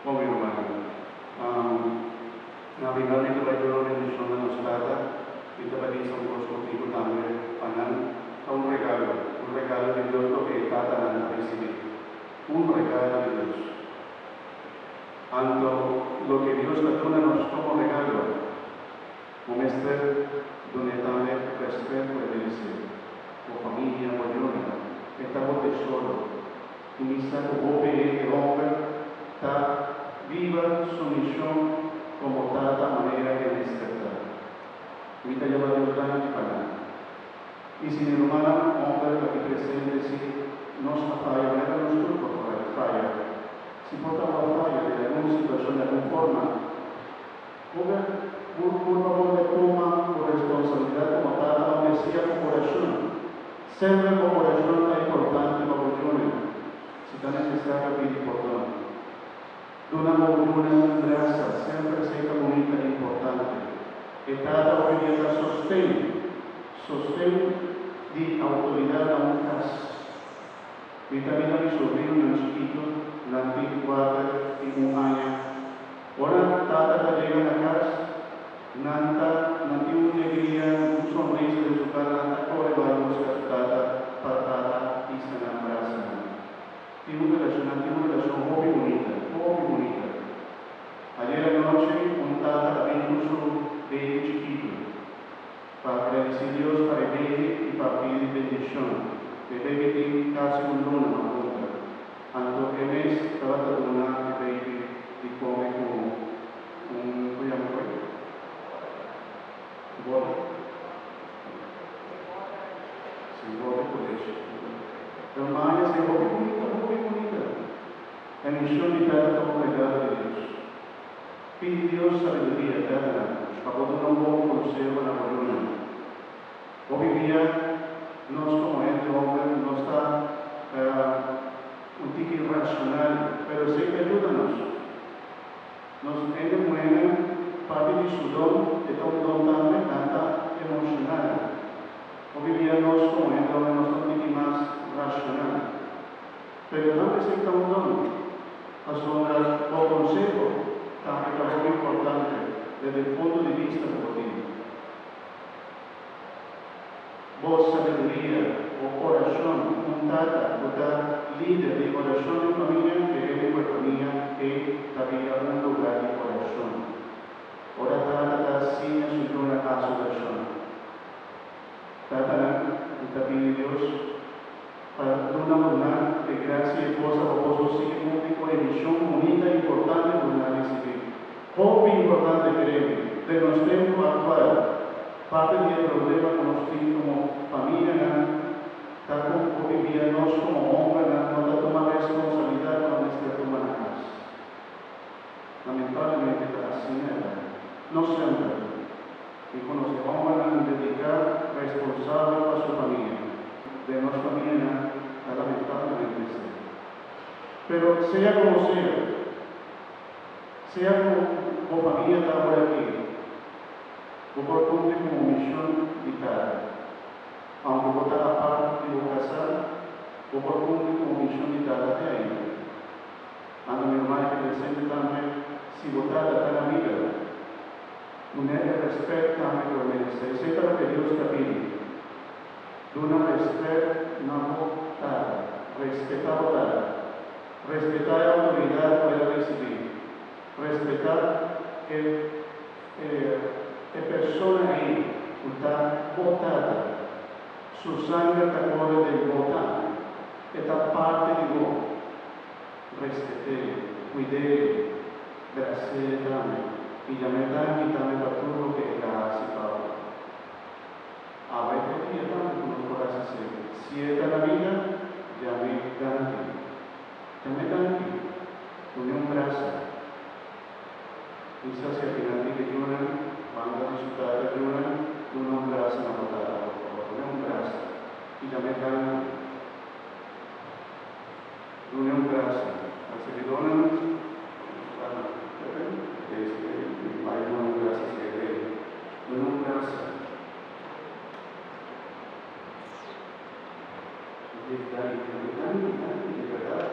Ovvio, Mario. Navigando ke bajo bendición de nos trata, y te pedimos contigo también, Panan, un regalo de Dios lo que trata de recibir. Un regalo de Dios. Tanto lo que Dios te da como regalo, muestra donde también respeto y bendición. O familia, o ayuda, estamos tesoro. Y misa como que hombre está viva su misión como trata manera que despertar. Ahorita lleva Dios daño para. Y si mi hermana, hombre, aquí presente, si no se falla, no es nuestro por falla. Si por favor falla de alguna situación, de alguna forma, por favor de toma por responsabilidad como trata, donde sea con corazón. Siempre con corazón es importante para vosotros. Si está necesario, pide perdón. Una gracia, sempre sei comunità importante. E trata hoy día sostén di autoridad a un caso. Mi también mi sobrino, mi chiquito, la antigua y un año. Ahora trata de llegar a casa, nanta, una alegría, un sonrisa de su cara, nanta corre vamos a trata, patata y se abraza. Y una relación muy bonita. Ayer anoche un tata vino su bebé chiquito para agradecer a Dios para el bebé y para pedir bendición. El bebé tiene casi un luna, una punta. Anto el mes estaba tratando el bebé y come como un, ¿cómo llama? Bola. Sí, bola por eso. Pero Maya se muy bonita. La misión de cada como regalo de Dios. Pide Dios sabiduría eterna, para poder un buen consejo en la columna. Hoy día, no es como este hombre, no está un tique irracional, pero sí que ayúdanos. Nos mueve parte de su don, de un don también, tanta emocional. Hoy día no es como este hombre, no es un tique más racional. Pero no necesita un don. Las obras o consejo también es muy importante desde el punto de vista deportivo. Vos sabiduría o corazón, un tata, líder de corazón de familia, que es una familia que también un lugar de corazón. Ahora trata de así en su una casa de corazón. Trata de también Dios para una luna de gracia y cosa vosotros sigue público de misión bonita e importante de una recibir. Muy importante, créeme, de nuestro tiempo actual, parte del problema con nosotros como familia, tal como vivíamos como hombre, no la toma responsabilidad cuando se toma la casa. Lamentablemente, así no siempre. Y cuando se van a dedicar responsable para su familia, de nuestra familia, lamentablemente sí. Pero sea como sea como familia está ahora aquí, por cumplir como misión vital. Aunque votar a parte de casar, por cumplir como misión vital de ahí. Ando mi hermana que presente también, si votar a la vida, tener respeto también por merecer. Sepa lo que Dios te pide. Duna respeto, no votar, respetar votar. Respetar la autoridad puede recibir. Respetar que persona ahí está votada. Su sangre está corre del votar. Esta parte de vos. Respeté, cuidé, gracias también. Y ya me dan y también para todo lo que la hace Pablo. A veces que estamos con los corazones. Si es la vida, ya me dan. Ya me dan. Unión brazo. Quizás si al final que lloran, van a disfrutar de lloran, un brazo en la botada, por favor, un brazo. Y ya me dan un brazo. Así que donan, hay un brazo, un brazo. Y de verdad,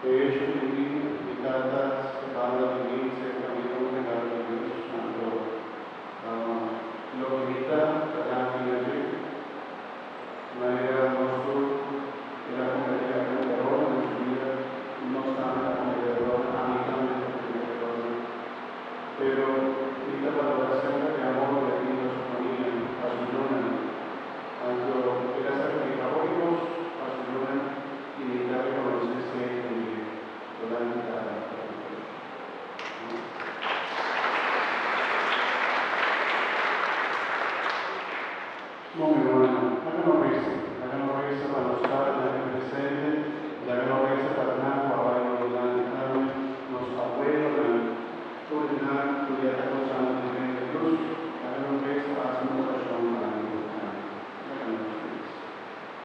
De hecho, mi tata se va a vivirse también un regalo de Dios Santo. Lo que invita a la familia, María Mostur, era comedia de error en su vida, no sabe la comedia de error, a mí también la comedia de error. Pero invita a valoración de amor de Dios, su familia, a su luna. Cuando era ser católicos, a su luna, invitar a conocerse toda la mitad. No me